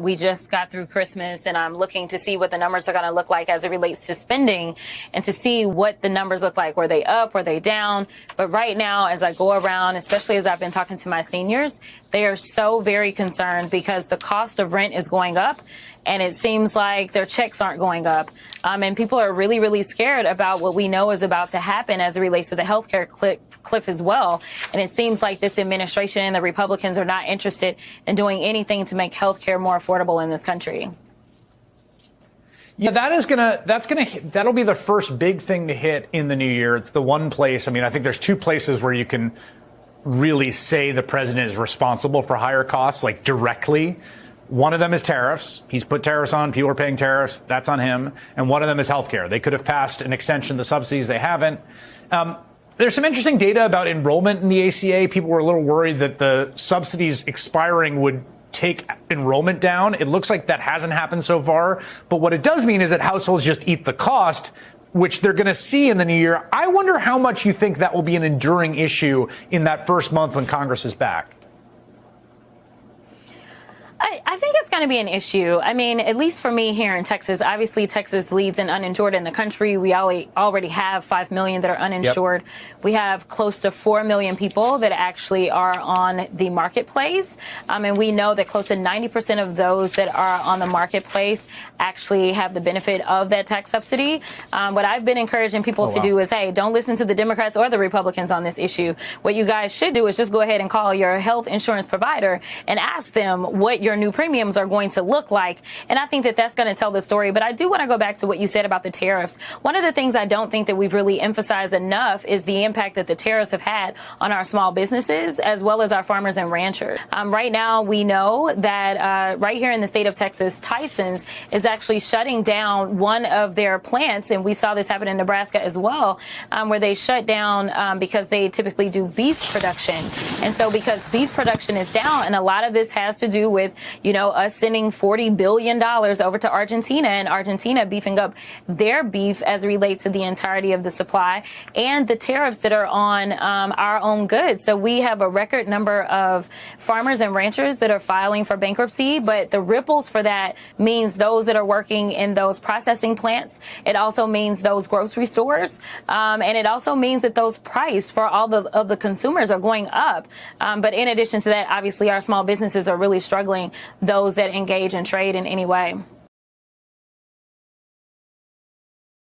We just got through Christmas, and I'm looking to see what the numbers are going to look like as it relates to spending and to see what the numbers look like. Were they up? Were they down? But right now, as I go around, especially as I've been talking to my seniors, they are so very concerned because the cost of rent is going up. And it seems like their checks aren't going up. And people are really, really scared about what we know is about to happen as it relates to the healthcare cliff as well. And it seems like this administration and the Republicans are not interested in doing anything to make healthcare more affordable in this country. Yeah, that'll be the first big thing to hit in the new year. It's the one place. I mean, I think there's two places where you can really say the president is responsible for higher costs, like directly. One of them is tariffs. He's put tariffs on. People are paying tariffs. That's on him. And one of them is healthcare. They could have passed an extension of the subsidies. They haven't. There's some interesting data about enrollment in the ACA. People were a little worried that the subsidies expiring would take enrollment down. It looks like that hasn't happened so far. But what it does mean is that households just eat the cost, which they're going to see in the new year. I wonder how much you think that will be an enduring issue in that first month when Congress is back. I think it's going to be an issue. I mean, at least for me here in Texas, obviously Texas leads in uninsured in the country. We already have 5 million that are uninsured. Yep. We have close to 4 million people that actually are on the marketplace. And we know that close to 90% of those that are on the marketplace actually have the benefit of that tax subsidy. What I've been encouraging people to do is, hey, don't listen to the Democrats or the Republicans on this issue. What you guys should do is just go ahead and call your health insurance provider and ask them what your new premiums are going to look like. And I think that that's going to tell the story. But I do want to go back to what you said about the tariffs. One of the things I don't think that we've really emphasized enough is the impact that the tariffs have had on our small businesses as well as our farmers and ranchers. Right now, we know that right here in the state of Texas, Tyson's is actually shutting down one of their plants. And we saw this happen in Nebraska as well, where they shut down because they typically do beef production. And so because beef production is down, and a lot of this has to do with, us sending $40 billion over to Argentina and Argentina beefing up their beef as it relates to the entirety of the supply and the tariffs that are on our own goods. So we have a record number of farmers and ranchers that are filing for bankruptcy, but the ripples for that means those that are working in those processing plants. It also means those grocery stores. And it also means that those prices for all of the consumers are going up. But in addition to that, obviously, our small businesses are really struggling, those that engage in trade in any way.